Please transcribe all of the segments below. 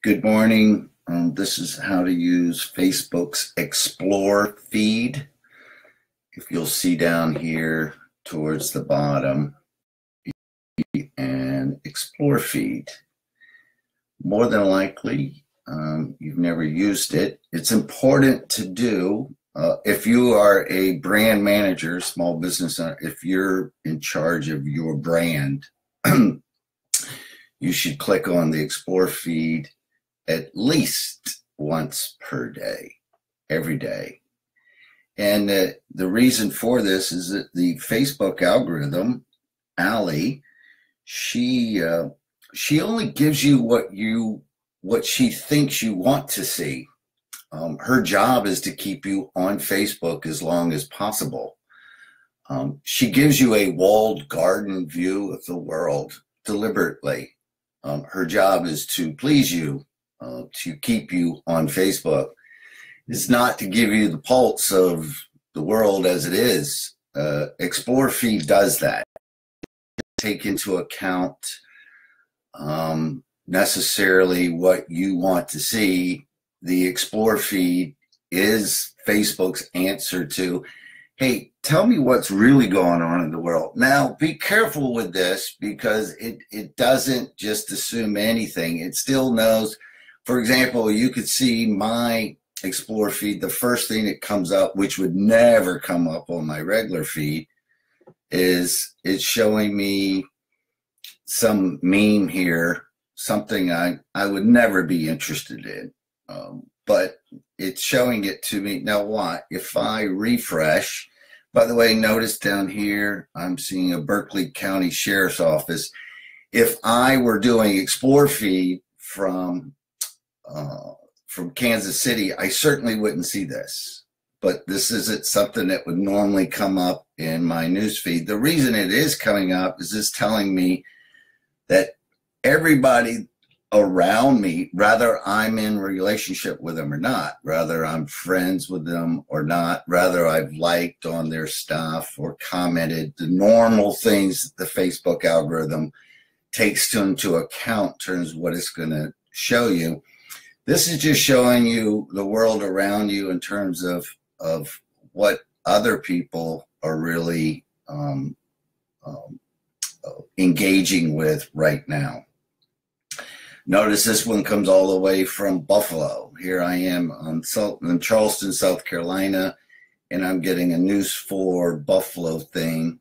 Good morning. This is how to use Facebook's Explore feed. If you'll see down here towards the bottom, and Explore feed. More than likely, you've never used it. It's important to do if you are a brand manager, small business owner, if you're in charge of your brand, you should click on the Explore feed at least once per day, every day. And the reason for this is that the Facebook algorithm, Ali, she only gives you what she thinks you want to see. Her job is to keep you on Facebook as long as possible. She gives you a walled garden view of the world deliberately. Her job is to please you, to keep you on Facebook. It's not to give you the pulse of the world as it is. Explore feed does that. Take into account necessarily what you want to see. The Explore feed is Facebook's answer to, hey, tell me what's really going on in the world. Now, be careful with this because it doesn't just assume anything. It still knows. For example, you could see my Explore feed. The first thing that comes up, which would never come up on my regular feed, is it's showing me some meme here, something I would never be interested in. But it's showing it to me. Now what? If I refresh, by the way, notice down here, I'm seeing a Berkeley County Sheriff's Office. If I were doing Explore feed from Kansas City, I certainly wouldn't see this. But this isn't something that would normally come up in my newsfeed. The reason it is coming up is this telling me that everybody around me, whether I'm in relationship with them or not, whether I'm friends with them or not, whether I've liked on their stuff or commented, the normal things that the Facebook algorithm takes into account in terms of what it's going to show you. This is just showing you the world around you in terms of what other people are really engaging with right now. Notice this one comes all the way from Buffalo. Here I am in Charleston, South Carolina, and I'm getting a News 4 Buffalo thing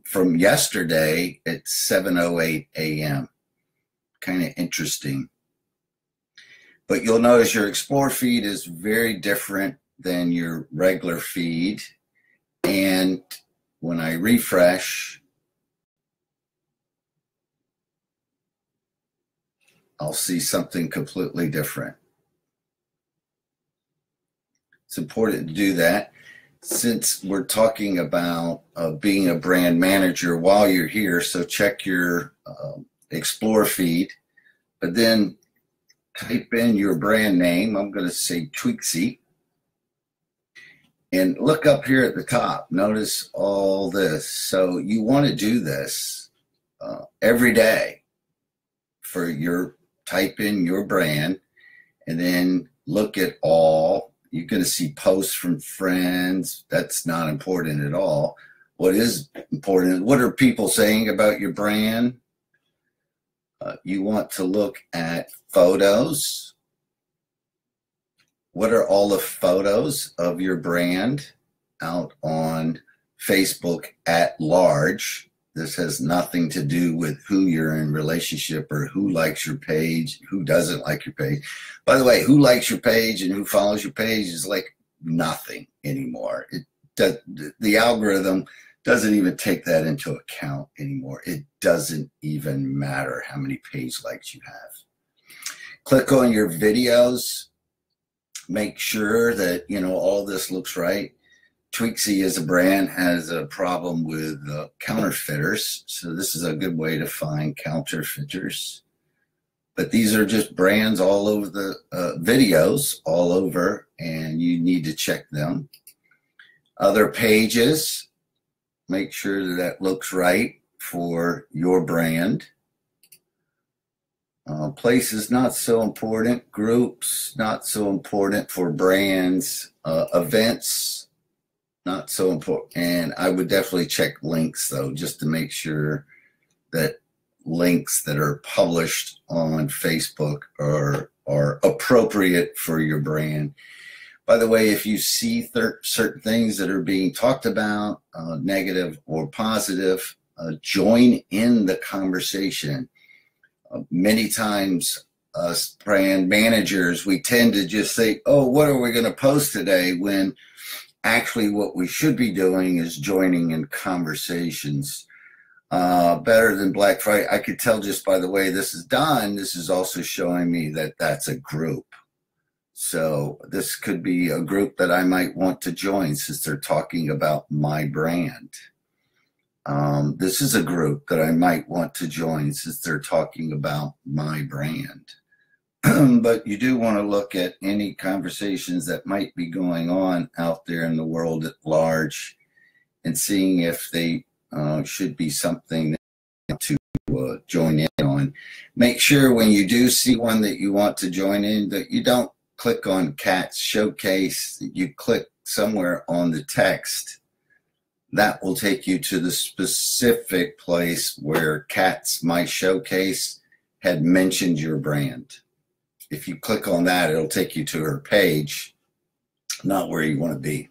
from yesterday at 7:08 a.m. Kind of interesting. But you'll notice your Explore feed is very different than your regular feed. And when I refresh, I'll see something completely different. It's important to do that. Since we're talking about being a brand manager while you're here, so check your Explore feed, but then type in your brand name. I'm going to say Tweaksy. And look up here at the top. Notice all this. So you want to do this every day for your, type in your brand and then look at all. You're going to see posts from friends. That's not important at all. What is important, what are people saying about your brand? You want to look at photos. What are all the photos of your brand out on Facebook at large? This has nothing to do with who you're in relationship or who likes your page, who doesn't like your page. By the way, who likes your page and who follows your page is like nothing anymore. The algorithm doesn't even take that into account anymore. It doesn't even matter how many page likes you have. Click on your videos. Make sure that, you know, all this looks right. Tweaksy as a brand has a problem with counterfeiters. So this is a good way to find counterfeiters. But these are just brands all over the videos, all over, and you need to check them. Other pages, make sure that that looks right for your brand. Places, not so important. Groups, not so important for brands. Events, not so important. And I would definitely check links, though, just to make sure that links that are published on Facebook are appropriate for your brand. By the way, if you see certain things that are being talked about, negative or positive, join in the conversation. Many times, us brand managers, we tend to just say, oh, what are we going to post today? When actually what we should be doing is joining in conversations. Better than Black Friday. I could tell just by the way this is done, this is also showing me that that's a group. So this could be a group that I might want to join since they're talking about my brand. This is a group that I might want to join since they're talking about my brand. But you do want to look at any conversations that might be going on out there in the world at large and seeing if they should be something to join in on. Make sure when you do see one that you want to join in that you don't click on Kat's Showcase, you click somewhere on the text. That will take you to the specific place where Kat's My Showcase had mentioned your brand. If you click on that, it'll take you to her page, not where you want to be.